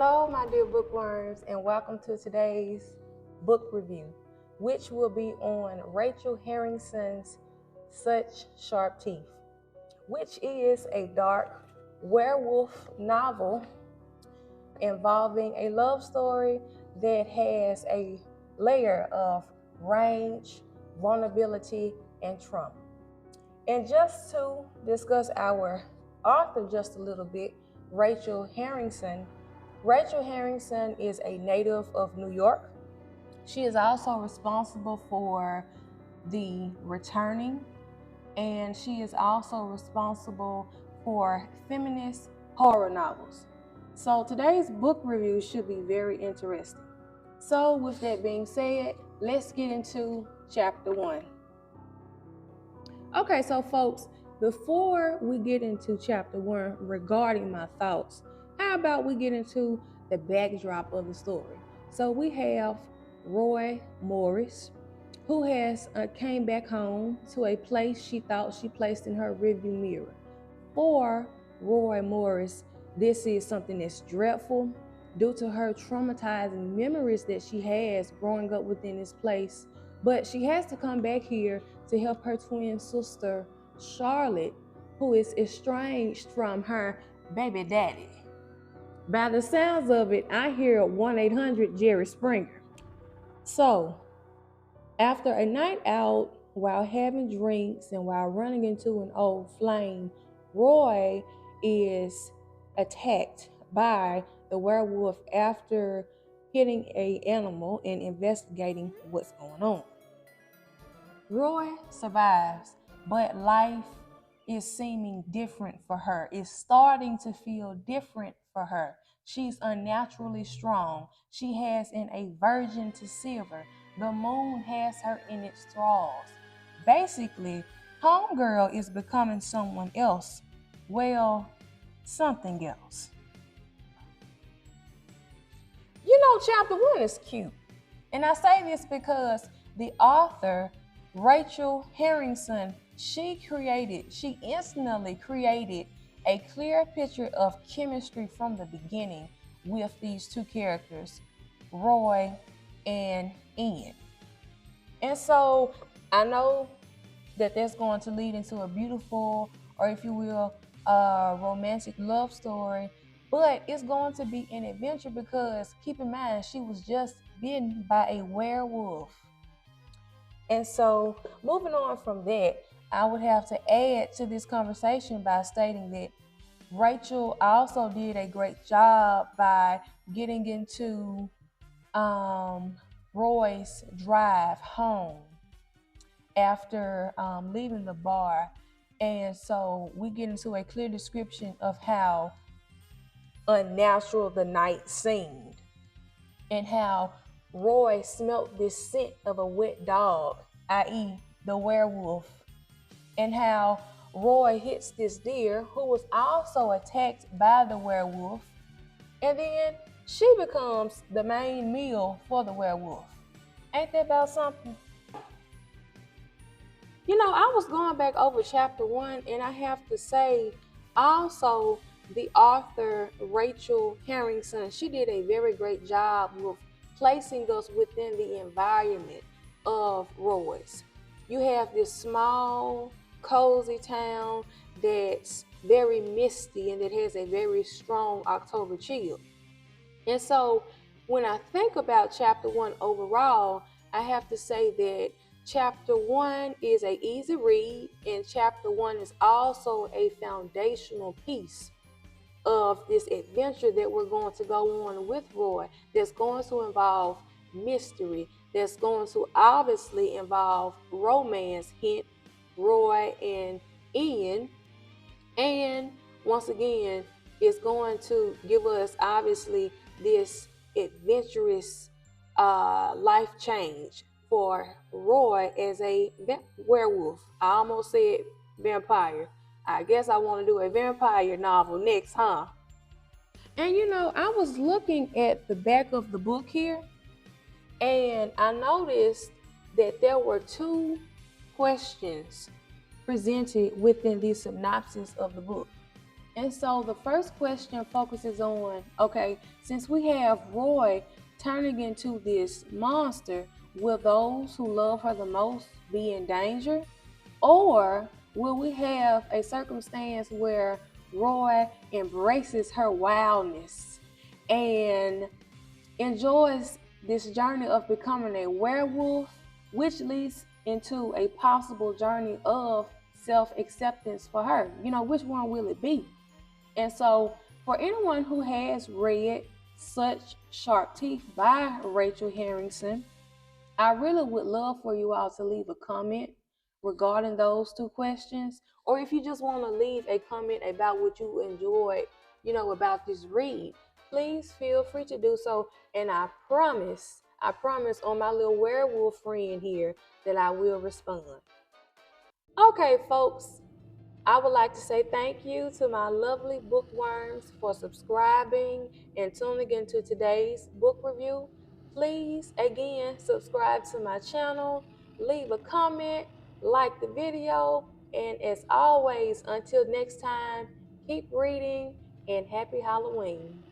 Hello, my dear bookworms, and welcome to today's book review, which will be on Rachel Harrison's Such Sharp Teeth, which is a dark werewolf novel involving a love story that has a layer of range, vulnerability, and trauma. And just to discuss our author just a little bit, Rachel Harrison is a native of New York. She is also responsible for The Returning, and she is also responsible for feminist horror novels. So today's book review should be very interesting. So with that being said, let's get into chapter 1. Okay, so folks, before we get into chapter 1 regarding my thoughts, how about we get into the backdrop of the story? So we have Roy Morris, who has came back home to a place she thought she placed in her rearview mirror. For Roy Morris, this is something that's dreadful due to her traumatizing memories that she has growing up within this place. But she has to come back here to help her twin sister, Charlotte, who is estranged from her baby daddy. By the sounds of it, I hear 1-800 Springer. So, after a night out, while having drinks and while running into an old flame, Roy is attacked by the werewolf after hitting an animal and investigating what's going on. Roy survives, but life is seeming different for her. It's starting to feel different for her. She's unnaturally strong. She has an aversion to silver. The moon has her in its thralls. Basically, homegirl is becoming someone else. Well, something else. You know, chapter 1 is cute. And I say this because the author, Rachel Harrison, she instantly created a clear picture of chemistry from the beginning with these two characters, Roy and Ian. And so I know that that's going to lead into a beautiful, or if you will, romantic love story, but it's going to be an adventure because keep in mind, she was just bitten by a werewolf. And so moving on from that, I would have to add to this conversation by stating that Rachel also did a great job by getting into Roy's drive home after leaving the bar. And so we get into a clear description of how unnatural the night seemed and how Roy smelt this scent of a wet dog, i.e. the werewolf, and how Roy hits this deer who was also attacked by the werewolf, and then she becomes the main meal for the werewolf. Ain't that about something? You know, I was going back over chapter 1, and I have to say also the author, Rachel Harrison, she did a very great job with placing us within the environment of Roy's. You have this small, cozy town that's very misty and that has a very strong October chill. And so when I think about chapter 1 overall, I have to say that chapter 1 is an easy read, and chapter 1 is also a foundational piece of this adventure that we're going to go on with Roy, that's going to involve mystery, that's going to obviously involve romance, hint Roy and Ian, and once again it's going to give us obviously this adventurous life change for Roy as a werewolf. I almost said vampire. I guess I want to do a vampire novel next, huh? And you know, I was looking at the back of the book here, and I noticed that there were 2 questions presented within the synopsis of the book. And so the first question focuses on, okay, since we have Roy turning into this monster, will those who love her the most be in danger? Or will we have a circumstance where Roy embraces her wildness and enjoys this journey of becoming a werewolf, which leads into a possible journey of self-acceptance for her? Which one will it be? And so, for anyone who has read Such Sharp Teeth by Rachel Harrison, I really would love for you all to leave a comment regarding those two questions. Or if you just want to leave a comment about what you enjoyed, about this read, please feel free to do so. And I promise on my little werewolf friend here that I will respond. Okay, folks, I would like to say thank you to my lovely bookworms for subscribing and tuning into today's book review. Please, again, subscribe to my channel, leave a comment, like the video, and as always, until next time, keep reading and happy Halloween.